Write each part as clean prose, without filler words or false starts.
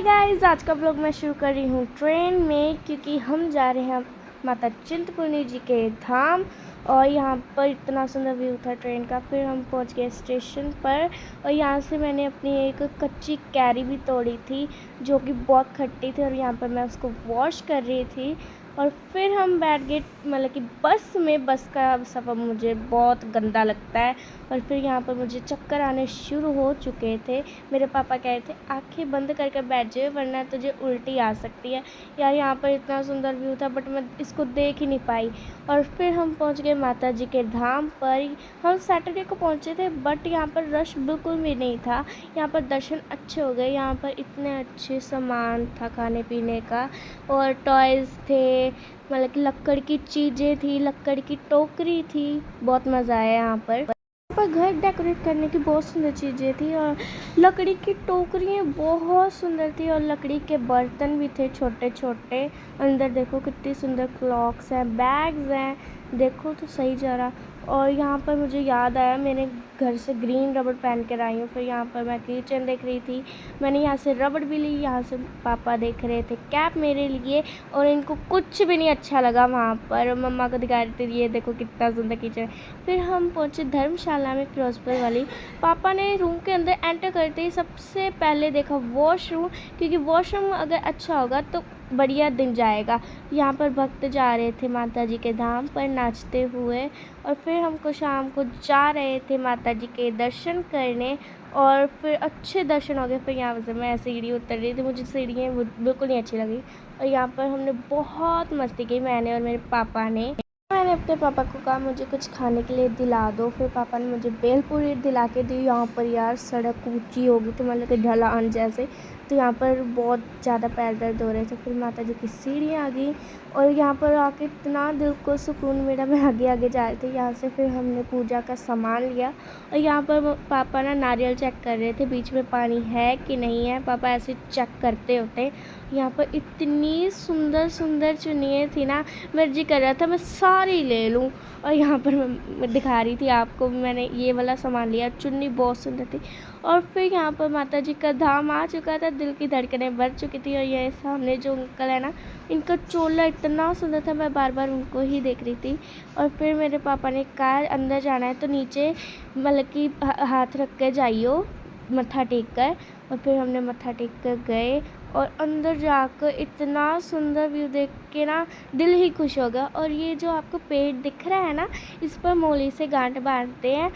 Guys, आज का blog मैं शुरू कर रही हूँ ट्रेन में, क्योंकि हम जा रहे हैं माता चिंतपूर्णी जी के धाम। और यहाँ पर इतना सुंदर व्यू था ट्रेन का। फिर हम पहुँच गए स्टेशन पर और यहाँ से मैंने अपनी एक कच्ची कैरी भी तोड़ी थी जो कि बहुत खट्टी थी, और यहाँ पर मैं उसको वॉश कर रही थी। और फिर हम बैठ गए मतलब कि बस में। बस का सफ़र मुझे बहुत गंदा लगता है। और फिर यहाँ पर मुझे चक्कर आने शुरू हो चुके थे। मेरे पापा कह रहे थे आंखें बंद करके बैठ जाए वरना तुझे उल्टी आ सकती है। यार यहाँ पर इतना सुंदर व्यू था बट मैं इसको देख ही नहीं पाई। और फिर हम पहुँच गए माता जी के धाम पर। हम सैटरडे को पहुँचे थे बट यहाँ पर रश बिल्कुल भी नहीं था। यहाँ पर दर्शन अच्छे हो गए। यहाँ पर इतने अच्छे सामान था खाने पीने का, और टॉयज़ थे, मतलब कि लक्कड़ की चीज़ें थी, लक्कड़ की टोकरी थी। बहुत मज़ा आया यहाँ पर घर डेकोरेट करने की बहुत सुंदर चीज़ें थी, और लकड़ी की टोकरियाँ बहुत सुंदर थी, और लकड़ी के बर्तन भी थे छोटे छोटे। अंदर देखो कितनी सुंदर क्लॉक्स हैं, बैग्स हैं, देखो तो सही जरा। और यहाँ पर मुझे याद आया, मैंने घर से ग्रीन रबड़ पहन कर आई हूँ। फिर यहाँ पर मैं किचन देख रही थी, मैंने यहाँ से रबड़ भी ली। यहाँ से पापा देख रहे थे कैप मेरे लिए, और इनको कुछ भी नहीं अच्छा लगा वहाँ पर। मम्मा को दिखा रही थी ये देखो कितना सुंदर किचन। फिर हम पहुँचे धर्मशाला में, फिरोजपुर वाली। पापा ने रूम के अंदर एंटर करते ही सबसे पहले देखा वॉशरूम, क्योंकि वॉशरूम अगर अच्छा होगा तो बढ़िया दिन जाएगा। यहाँ पर भक्त जा रहे थे माता जी के धाम पर नाचते हुए। और फिर हमको शाम को जा रहे थे माता जी के दर्शन करने, और फिर अच्छे दर्शन हो गए। फिर यहाँ से मैं सीढ़ी उतर रही थी, मुझे सीढ़ियाँ बिल्कुल नहीं अच्छी लगी। और यहाँ पर हमने बहुत मस्ती की, मैंने और मेरे पापा ने। मैंने अपने पापा को कहा मुझे कुछ खाने के लिए दिला दो। फिर पापा ने मुझे भेलपूरी दिला के दी। यहाँ पर यार सड़क ऊंची हो गई थी, मतलब कि ढलान जैसे, तो यहाँ पर बहुत ज़्यादा पैर दर्द हो रहे थे। फिर माता जी की सीढ़ियाँ आ गई, और यहाँ पर आके इतना दिल को सुकून मिला। मैं आगे आगे जा रही थी यहाँ से। फिर हमने पूजा का सामान लिया, और यहाँ पर पापा ना नारियल चेक कर रहे थे बीच में पानी है कि नहीं है। पापा ऐसे चेक करते होते। यहाँ पर इतनी सुंदर सुंदर चुन्नियाँ थी ना, मेरा जी कर रहा था मैं सारी ले लूँ। और यहाँ पर मैं दिखा रही थी आपको, मैंने ये वाला सामान लिया, चुन्नी बहुत सुंदर थी। और फिर यहाँ पर माता जी का धाम आ चुका था, दिल की धड़कनें बढ़ चुकी थी। और ये सामने जो अंकल है ना, इनका चोला इतना सुंदर था, मैं बार बार उनको ही देख रही थी। और फिर मेरे पापा ने कहा अंदर जाना है तो नीचे मतलब कि हाथ रख के जाइयो, मत्था टेक कर। और फिर हमने मत्था टेक कर गए, और अंदर जाकर इतना सुंदर व्यू देख के ना दिल ही खुश हो गया। और ये जो आपको पेड़ दिख रहा है ना, इस पर मोली से गांठ बांधते हैं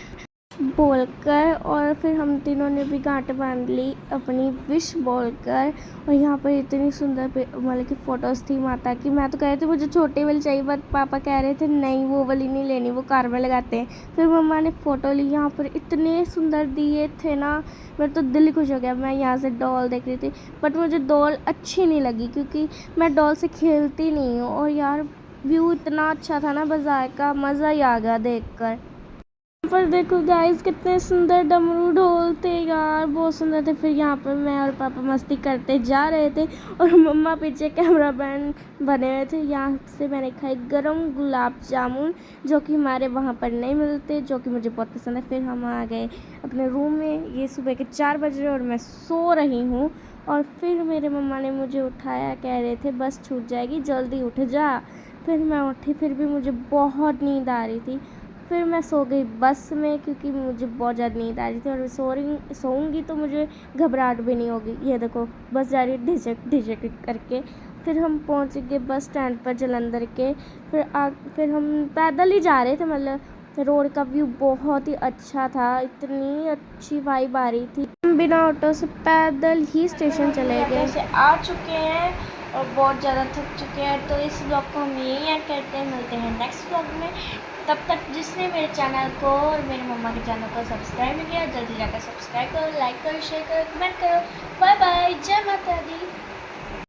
बोलकर। और फिर हम तीनों ने भी गांठ बांध ली अपनी विश बोलकर। और यहाँ पर इतनी सुंदर मतलब कि फ़ोटोज़ थी माता की। मैं तो कह रही थी मुझे छोटी वाली चाहिए, बट पापा कह रहे थे नहीं वो वाली नहीं लेनी, वो कार में लगाते हैं। फिर मम्मा ने फ़ोटो ली। यहाँ पर इतने सुंदर दिए थे ना, मेरा तो दिल ही खुश हो गया। मैं यहाँ से डॉल देख रही थी, बट मुझे डॉल अच्छी नहीं लगी क्योंकि मैं डॉल से खेलती नहीं हूँ। और यार व्यू इतना अच्छा था ना बाज़ार का, मज़ा ही आ गया देख कर। पर देखो गाइस कितने सुंदर डमरू ढोल थे यार, बहुत सुंदर थे। फिर यहाँ पर मैं और पापा मस्ती करते जा रहे थे, और मम्मा पीछे कैमरा मैन बने हुए थे। यहाँ से मैंने खाई गरम गुलाब जामुन, जो कि हमारे वहाँ पर नहीं मिलते, जो कि मुझे बहुत पसंद है। फिर हम आ गए अपने रूम में। ये सुबह के 4 बज रहे और मैं सो रही हूँ। और फिर मेरे मम्मा ने मुझे उठाया, कह रहे थे बस छूट जाएगी जल्दी उठ जा। फिर मैं उठी, फिर भी मुझे बहुत नींद आ रही थी। फिर मैं सो गई बस में, क्योंकि मुझे बहुत ज़्यादा नींद आ रही थी। और सोऊंगी तो मुझे घबराहट भी नहीं होगी। ये देखो बस जा रही ढिचक ढिचक करके। फिर हम पहुंच गए बस स्टैंड पर जलंधर के। फिर हम पैदल ही जा रहे थे, मतलब रोड का व्यू बहुत ही अच्छा था, इतनी अच्छी वाइब आ रही थी। हम बिना ऑटो से पैदल ही स्टेशन चले गए। से आ चुके हैं और बहुत ज़्यादा थक चुके हैं, तो इस ब्लॉग को हम यहीं एंड करते हैं। मिलते हैं नेक्स्ट ब्लॉग में। तब तक जिसने मेरे चैनल को और मेरी मम्मा के चैनल को सब्सक्राइब नहीं किया, जल्दी जाकर सब्सक्राइब करो, लाइक करो, शेयर करो, कमेंट करो। बाय बाय, जय माता दी।